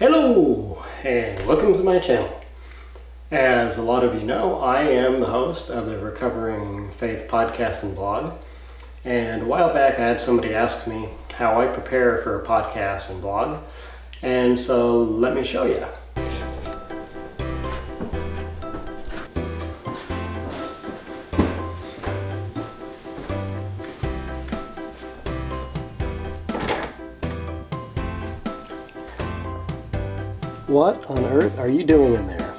Hello and welcome to my channel. As a lot of you know, I am the host of the Recovering Faith podcast and blog. And a while back I had somebody ask me how I prepare for a podcast and blog. And so let me show you. What on earth are you doing in there?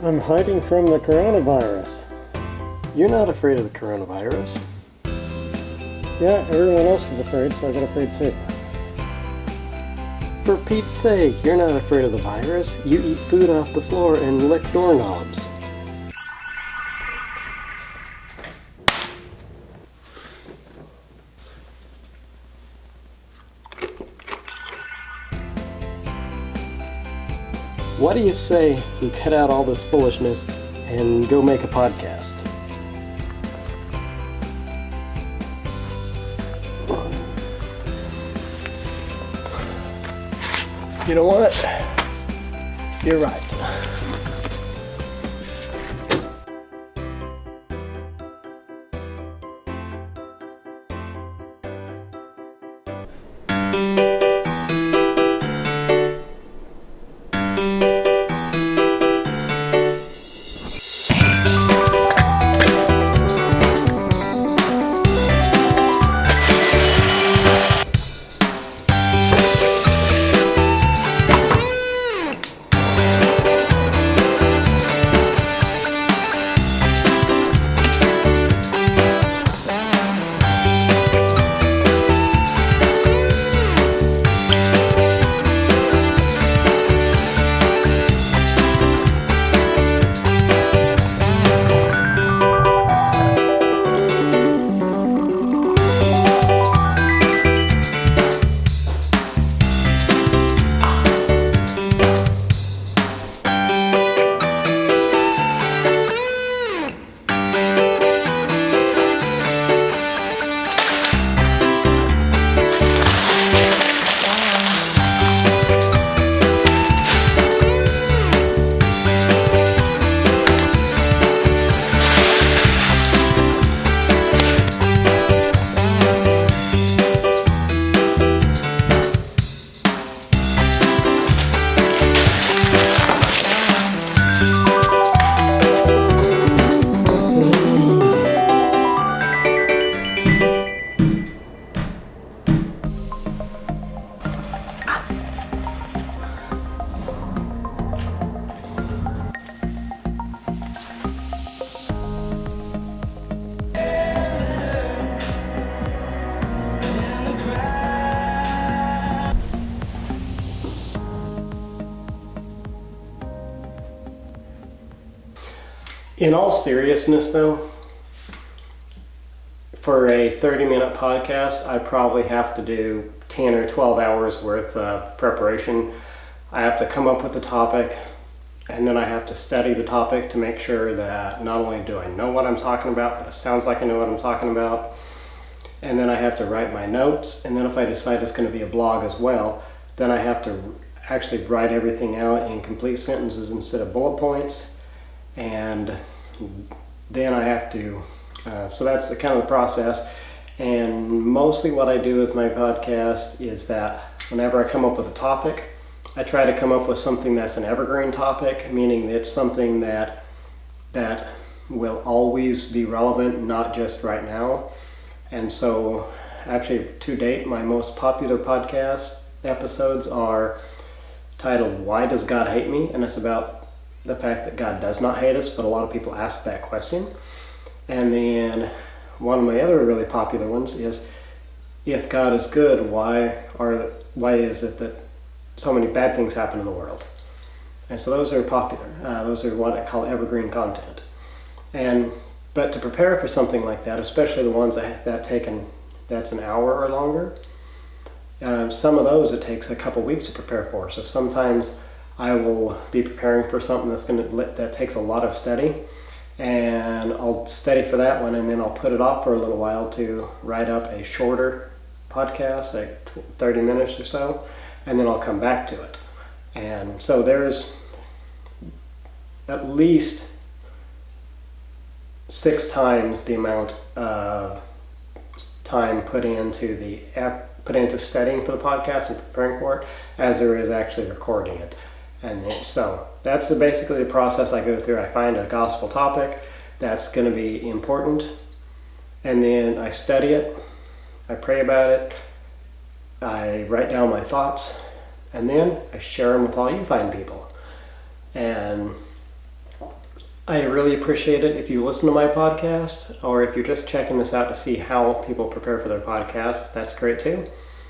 I'm hiding from the coronavirus. You're not afraid of the coronavirus. Yeah, everyone else is afraid, so I got afraid too. For Pete's sake, you're not afraid of the virus. You eat food off the floor and lick doorknobs. What do you say we cut out all this foolishness and go make a podcast? You know what? You're right. In all seriousness though, for a 30-minute podcast, I probably have to do 10 or 12 hours worth of preparation. I have to come up with the topic, and then I have to study the topic to make sure that not only do I know what I'm talking about, but it sounds like I know what I'm talking about. And then I have to write my notes, and then if I decide it's going to be a blog as well, then I have to actually write everything out in complete sentences instead of bullet points. And then I have to, so that's the kind of the process. And mostly what I do with my podcast is that whenever I come up with a topic, I try to come up with something that's an evergreen topic, meaning it's something that will always be relevant, not just right now. And so actually to date, my most popular podcast episodes are titled "Why Does God Hate Me?" And it's about the fact that God does not hate us, but a lot of people ask that question. And then one of my other really popular ones is, if God is good, why is it that so many bad things happen in the world? And so those are popular. Those are what I call evergreen content. But to prepare for something like that, especially the ones that's an hour or longer, some of those it takes a couple weeks to prepare for. So sometimes I will be preparing for something that takes a lot of study, and I'll study for that one, and then I'll put it off for a little while to write up a shorter podcast, like 30 minutes or so, and then I'll come back to it. And so there's at least 6 times the amount of time put into studying for the podcast and preparing for it as there is actually recording it. And so that's basically the process I go through. I find a gospel topic that's going to be important, and then I study it, I pray about it, I write down my thoughts, and then I share them with all you fine people. And I really appreciate it if you listen to my podcast, or if you're just checking this out to see how people prepare for their podcasts, that's great too.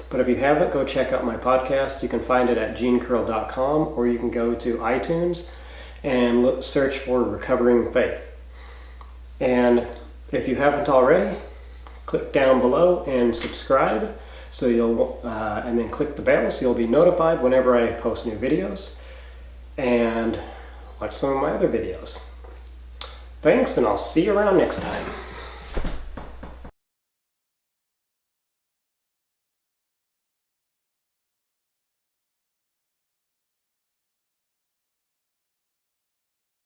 But if you haven't, go check out my podcast. You can find it at genecurl.com, or you can go to iTunes and search for Recovering Faith. And if you haven't already, click down below and subscribe, so and then click the bell so you'll be notified whenever I post new videos, and watch some of my other videos. Thanks, and I'll see you around next time.